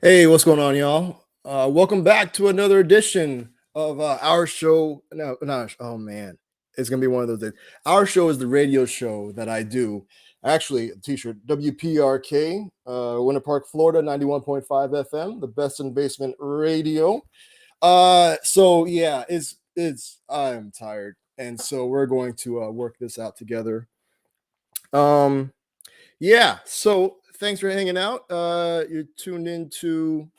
Hey, what's going on, y'all? Welcome back to another edition of our show. No, oh man, it's gonna be one of those days. Our show is the radio show that I do. Actually, t-shirt WPRK, Winter Park, Florida, 91.5 FM, the best in basement radio. So yeah, it's I'm tired, and so we're going to work this out together. Um, yeah. So thanks for hanging out. You're tuned into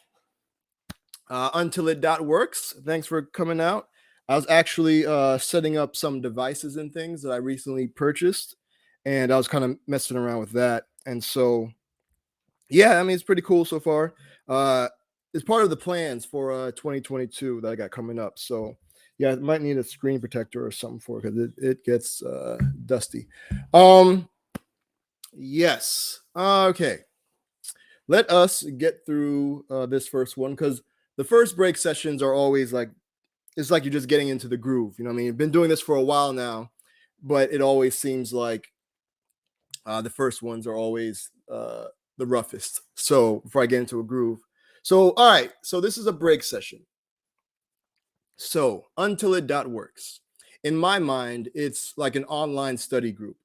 untilit.works. Thanks for coming out. I was actually setting up some devices and things that I recently purchased, and I was kind of messing around with that. And so, yeah, I mean, it's pretty cool so far. Uh, it's part of the plans for 2022 that I got coming up. So, yeah, I might need a screen protector or something for it because it gets dusty. Um, yes. Okay. Let us get through this first one because the first break sessions are always like it's like you're just getting into the groove. You know what I mean? I've been doing this for a while now, but it always seems like the first ones are always the roughest. So before I get into a groove. So, all right. So this is a break session. So untilit.works. In my mind, it's like an online study group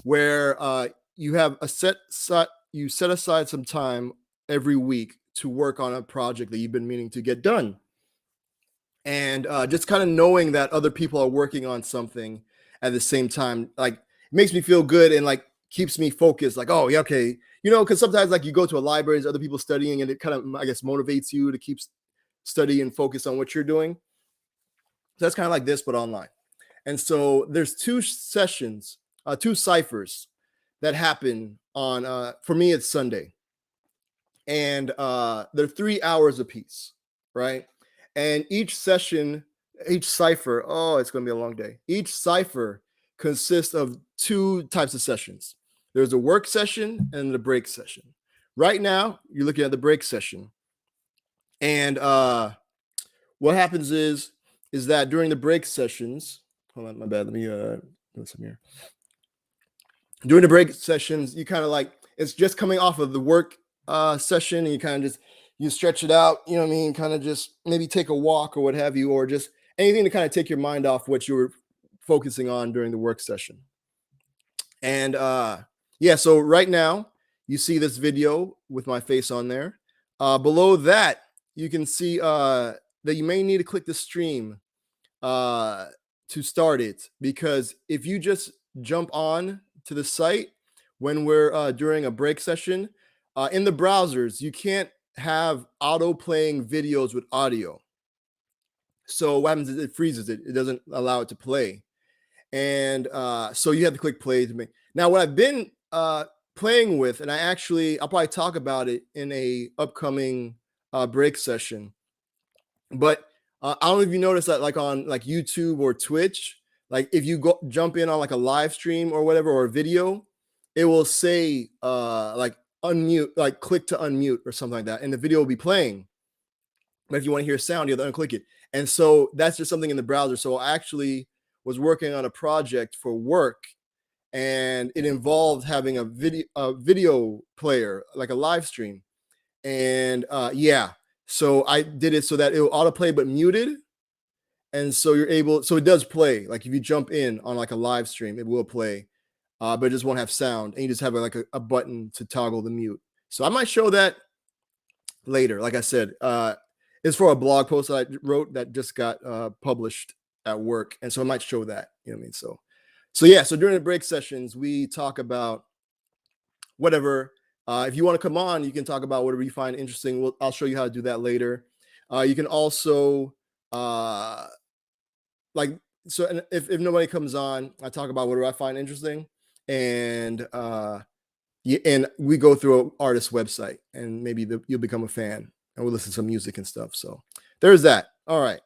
where you have you set aside some time every week to work on a project that you've been meaning to get done, and just kind of knowing that other people are working on something at the same time, like makes me feel good and like keeps me focused. Like, oh yeah, okay, because sometimes like you go to a library, there's other people studying, and it kind of I guess motivates you to keep study and focus on what you're doing. So that's kind of like this, but online. And so there's two sessions, two ciphers that happen on. For me, it's Sunday, and they're 3 hours apiece, right? And each session, each cipher, oh, it's going to be a long day. Each cipher consists of two types of sessions. There's a work session and the break session. Right now, you're looking at the break session, and what happens is that during the break sessions, hold on, my bad. Let me do some here. During the break sessions, you kind of like it's just coming off of the work session, and you kind of just you stretch it out. You know what I mean? Kind of just maybe take a walk or what have you, or just anything to kind of take your mind off what you were focusing on during the work session. And yeah, so right now you see this video with my face on there. Below that, you can see that you may need to click the stream uh, to start it, because if you just jump on to the site when we're during a break session in the browsers, you can't have auto playing videos with audio. So what happens is it freezes it. It doesn't allow it to play, and so you have to click play to make. Now, what I've been playing with, and I'll probably talk about it in a upcoming break session, but I don't know if you noticed that, like on like YouTube or Twitch, like if you go jump in on like a live stream or whatever or a video, it will say like unmute, like click to unmute or something like that, and the video will be playing. But if you want to hear sound, you have to unclick it. And so that's just something in the browser. So I actually was working on a project for work, and it involved having a video player, like a live stream. And yeah, so I did it so that it will autoplay but muted, and so you're able. So it does play. Like if you jump in on like a live stream, it will play, but it just won't have sound, and you just have like a button to toggle the mute. So I might show that later. Like I said, it's for a blog post that I wrote that just got published at work, and so I might show that. You know what I mean? So yeah. So during the break sessions, we talk about whatever. If you want to come on, you can talk about whatever you find interesting. I'll show you how to do that later. You can also like so, and if nobody comes on, I talk about whatever I find interesting, and yeah, and we go through an artist's website, and maybe you'll become a fan, and we'll listen to some music and stuff. So there's that. All right,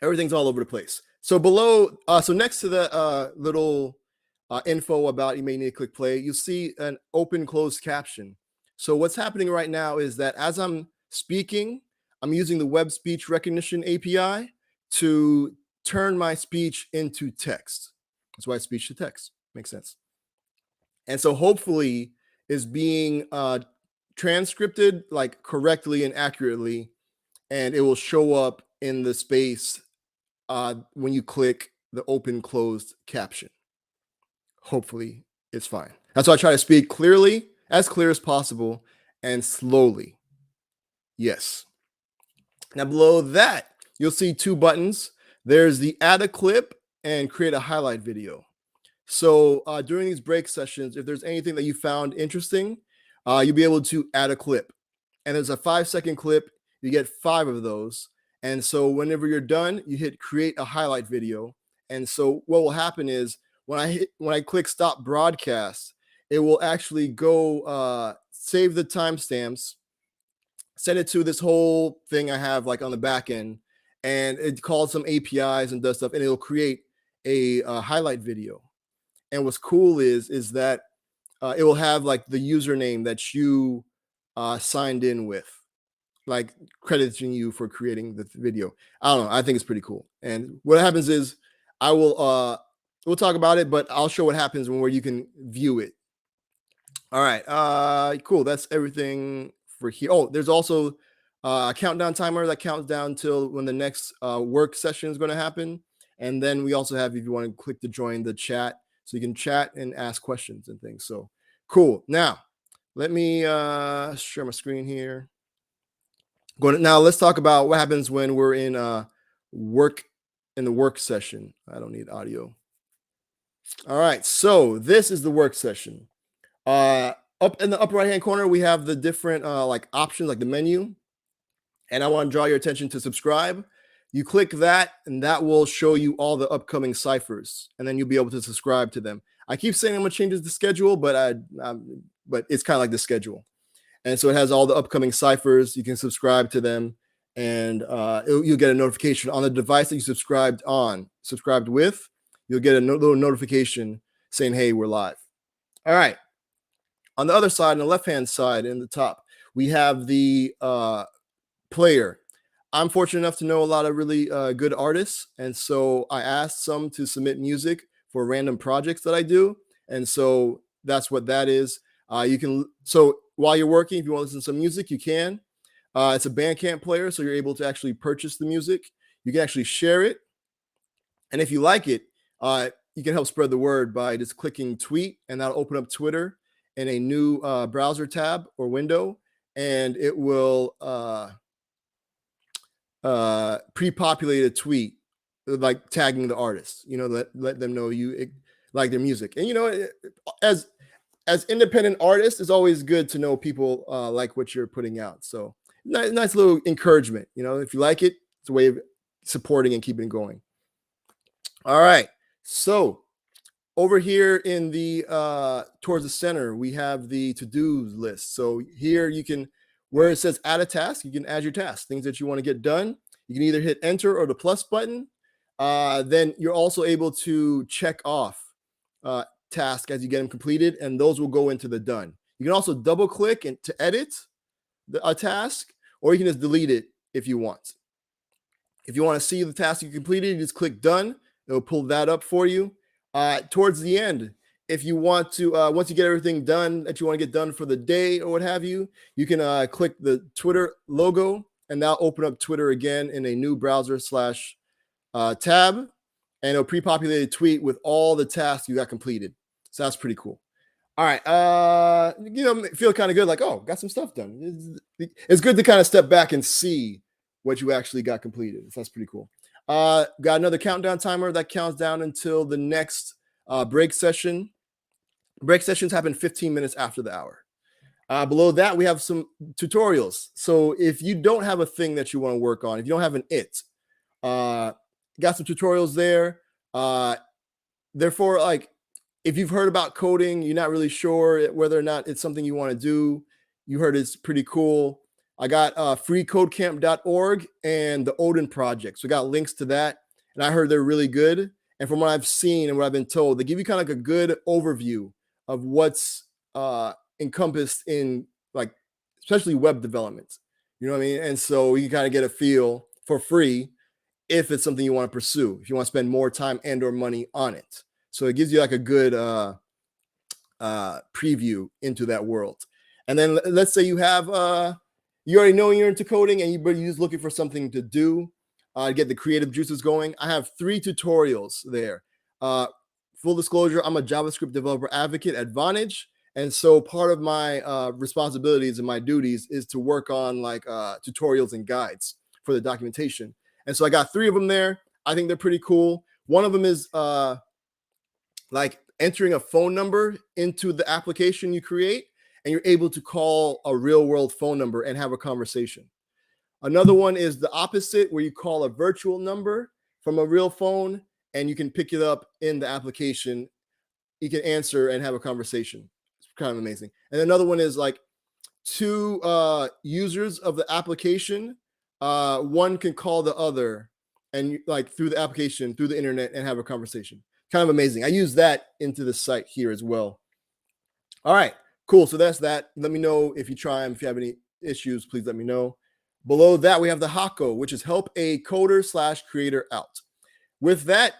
everything's all over the place. So below, so next to the little info about you may need to click play, you'll see an open closed caption. So what's happening right now is that as I'm speaking, I'm using the web speech recognition API to turn my speech into text. That's why it's speech to text. Makes sense. And so hopefully is being transcripted like correctly and accurately, and it will show up in the space when you click the open closed caption. Hopefully, it's fine. That's why I try to speak clearly, as clear as possible, and slowly. Yes. Now, below that, you'll see two buttons. There's the add a clip and create a highlight video. So during these break sessions, if there's anything that you found interesting, you'll be able to add a clip. And there's a 5-second clip. You get 5 of those. And so whenever you're done, you hit create a highlight video. And so what will happen is when I click stop broadcast, it will actually go save the timestamps, send it to this whole thing I have like on the back end, and it calls some APIs and does stuff, and it'll create a highlight video. And what's cool is that it will have like the username that you signed in with, like crediting you for creating the video. I don't know. I think it's pretty cool. And what happens is I will we'll talk about it, but I'll show what happens where you can view it. All right. Cool. That's everything for here. Oh, there's also a countdown timer that counts down till when the next work session is going to happen. And then we also have, if you want to click to join the chat, so you can chat and ask questions and things. So cool. Now, let me share my screen here. Now, let's talk about what happens when we're in the work session. I don't need audio. All right. So this is the work session. Up in the upper right hand corner, we have the different like options, like the menu. And I want to draw your attention to subscribe. You click that, and that will show you all the upcoming ciphers, and then you'll be able to subscribe to them. I keep saying I'm gonna change the schedule, but but it's kind of like the schedule. And so it has all the upcoming ciphers. You can subscribe to them, and you'll get a notification on the device that you subscribed with. You'll get a little notification saying, "Hey, we're live." All right. On the other side, on the left-hand side, in the top, we have the player. I'm fortunate enough to know a lot of really good artists, and so I asked some to submit music for random projects that I do, and so that's what that is. So while you're working, if you want to listen to some music, you can. It's a Bandcamp player, so you're able to actually purchase the music. You can actually share it, and if you like it, you can help spread the word by just clicking tweet, and that'll open up Twitter in a new browser tab or window, and it will pre-populate a tweet like tagging the artist, let them know you like their music. And as independent artists, it's always good to know people like what you're putting out. So nice little encouragement. If you like it, it's a way of supporting and keeping going. All right, so over here in the towards the center, we have the to-do list. So here you can, where it says add a task, you can add your tasks, things that you want to get done. You can either hit enter or the plus button. Then you're also able to check off tasks as you get them completed, and those will go into the done. You can also double click and to edit a task, or you can just delete it if you want. If you want to see the task you completed, you just click done. It'll pull that up for you. Towards the end, if you want to, once you get everything done that you want to get done for the day or what have you, you can click the Twitter logo, and that'll open up Twitter again in a new browser /tab, and it'll pre-populate a tweet with all the tasks you got completed. So that's pretty cool. All right, feel kind of good, like, oh, got some stuff done. It's good to kind of step back and see what you actually got completed. So that's pretty cool. Got another countdown timer that counts down until the next break session. Break sessions happen 15 minutes after the hour. Below that, we have some tutorials. So if you don't have a thing that you want to work on, if you don't have an got some tutorials there. Therefore, like, if you've heard about coding, you're not really sure whether or not it's something you want to do, you heard it's pretty cool. I got freecodecamp.org and the Odin project. So I got links to that, and I heard they're really good. And from what I've seen and what I've been told, they give you kind of like a good overview of what's encompassed in, like, especially web development. You know what I mean? And so you can kind of get a feel for free if it's something you want to pursue, if you want to spend more time and or money on it. So it gives you like a good preview into that world. And then let's say you have you already know you're into coding and you're just looking for something to do, get the creative juices going. I have 3 tutorials there. Full disclosure, I'm a JavaScript developer advocate at Vonage. And so part of my responsibilities and my duties is to work on like tutorials and guides for the documentation. And so I got 3 of them there. I think they're pretty cool. One of them is like entering a phone number into the application you create, and you're able to call a real world phone number and have a conversation. Another one is the opposite, where you call a virtual number from a real phone and you can pick it up in the application. You can answer and have a conversation. It's kind of amazing. And another one is like 2 users of the application. One can call the other and like through the application, through the internet, and have a conversation. Kind of amazing. I use that into the site here as well. All right, cool. So that's that. Let me know if you try them. If you have any issues, please let me know. Below that, we have the Hako, which is help a coder/creator out. With that,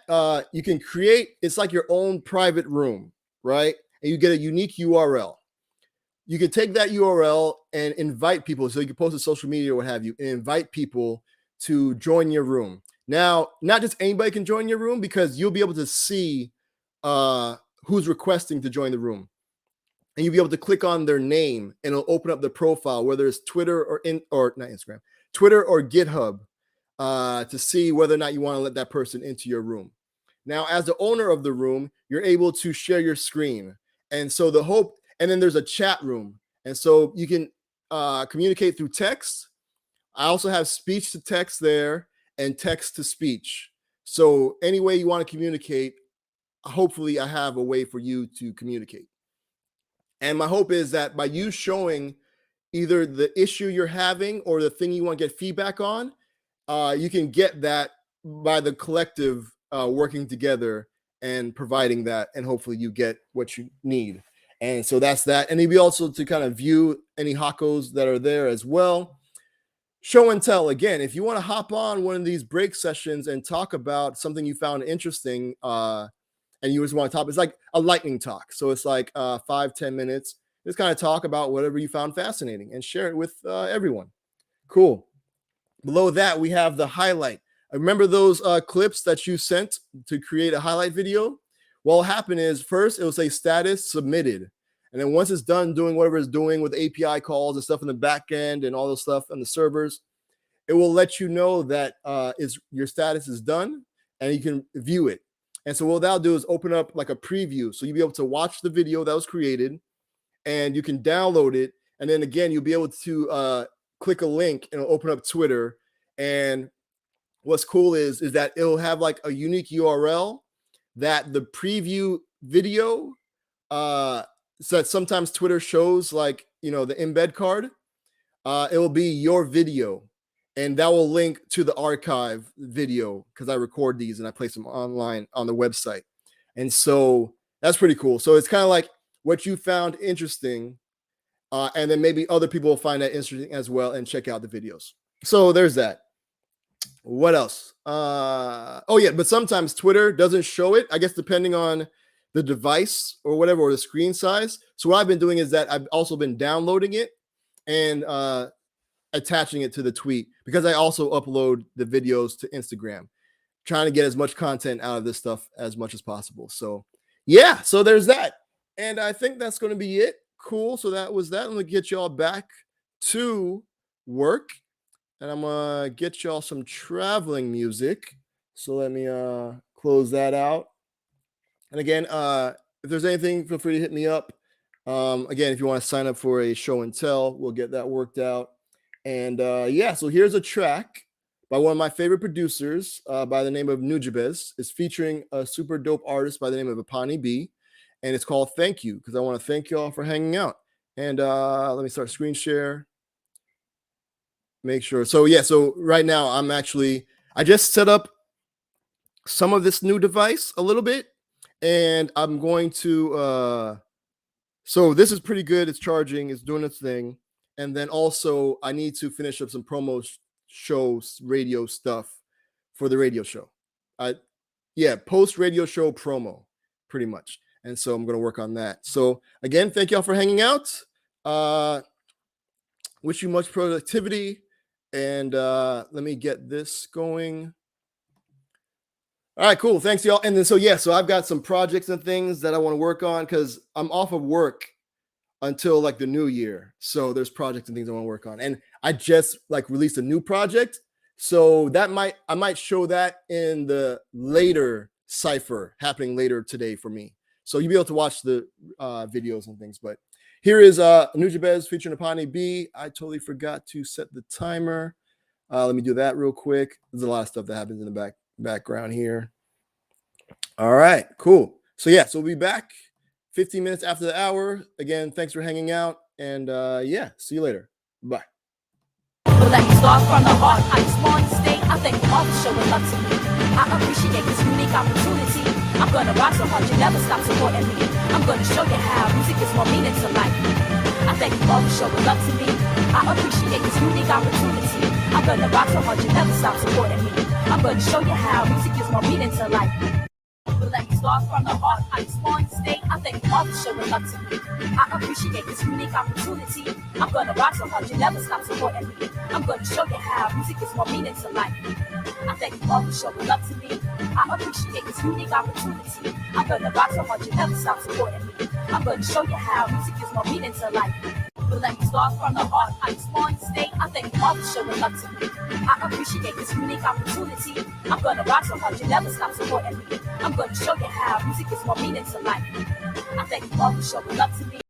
you can create, it's like your own private room, right? And you get a unique URL. You can take that URL and invite people. So you can post to social media or what have you, and invite people to join your room. Now, not just anybody can join your room, because you'll be able to see who's requesting to join the room. And you'll be able to click on their name and it'll open up the profile, whether it's Twitter or not Instagram, Twitter or GitHub, to see whether or not you want to let that person into your room. Now, as the owner of the room, you're able to share your screen. And so the hope, and then there's a chat room. And so you can communicate through text. I also have speech to text there and text to speech. So any way you want to communicate, hopefully I have a way for you to communicate. And my hope is that by you showing either the issue you're having or the thing you want to get feedback on, you can get that by the collective working together and providing that, and hopefully you get what you need. And so that's that. And maybe also to kind of view any Hakos that are there as well. Show and tell. Again, if you want to hop on one of these break sessions and talk about something you found interesting, and you just want to talk, it's like a lightning talk. So it's like 5-10 minutes. Just kind of talk about whatever you found fascinating and share it with everyone. Cool. Below that, we have the highlight. Remember those clips that you sent to create a highlight video? What will happen is first it will say status submitted. And then once it's done doing whatever it's doing with API calls and stuff in the back end and all this stuff on the servers, it will let you know that your status is done and you can view it. And so what that'll do is open up like a preview. So you'll be able to watch the video that was created and you can download it. And then again, you'll be able to click a link and it'll open up Twitter. And what's cool is that it'll have like a unique URL that the preview video, so that sometimes Twitter shows like, the embed card. It will be your video. And that will link to the archive video because I record these and I place them online on the website. And so that's pretty cool. So it's kind of like what you found interesting. And then maybe other people will find that interesting as well and check out the videos. So there's that. What else? Oh, yeah. But sometimes Twitter doesn't show it, I guess, depending on the device or whatever, or the screen size. So what I've been doing is that I've also been downloading it and attaching it to the tweet, because I also upload the videos to Instagram, trying to get as much content out of this stuff as much as possible. So yeah, so there's that. And I think that's going to be it. Cool. So that was that. I'm going to get y'all back to work and I'm going to get y'all some traveling music. So let me close that out. And again, if there's anything, feel free to hit me up. Again, if you want to sign up for a show and tell, we'll get that worked out. And yeah, so here's a track by one of my favorite producers by the name of Nujabes. It's featuring a super dope artist by the name of Pawnee Be. And it's called Thank You, because I want to thank you all for hanging out. And let me start screen share. Make sure. So yeah, so right now I just set up some of this new device a little bit. And I'm going to, so this is pretty good. It's charging, it's doing its thing. And then also I need to finish up some promo shows, radio stuff for the radio show. Post radio show promo pretty much. And so I'm going to work on that. So again, thank y'all for hanging out. Wish you much productivity, and let me get this going. All right, cool. Thanks, y'all. And then so I've got some projects and things that I want to work on because I'm off of work until like the new year. So there's projects and things I want to work on. And I just like released a new project. So I might show that in the later cipher happening later today for me. So you'll be able to watch the videos and things. But here is Nujabez featuring Pawnee Be. I totally forgot to set the timer. Let me do that real quick. There's a lot of stuff that happens in the background here. All right, cool. So we'll be back 15 minutes after the hour. Again, thanks for hanging out, and see you later. Bye. Well, let me start from the heart. I just want to stay. I thank you all for showing love to me. I appreciate this unique opportunity. I'm gonna rock so hard you never stop supporting me. I'm gonna show you how music is more meaning to life. I thank you all for showing love to me. I appreciate this unique opportunity. I'm gonna rock so hard you never stop supporting me. I'm gonna show you how music is more meaning to life. But let me start from the heart. I just want to stay. I thank you all for showing love to me. I appreciate this unique opportunity. I'm gonna rock so hard you never stop supporting me. I'm gonna show you how music is more meaning to life. I thank you all for showing love to me. I appreciate this unique opportunity. I'm gonna rock so hard you never stop supporting me. I'm gonna show you how music is more meaning to life. But let me start from the heart. I just want to stay. I thank you all for showing love to me. I appreciate this unique opportunity. I'm gonna rock so hard you never stop supporting me. I'm gonna show you how music is more meaning to life. I thank you all for showing love to me.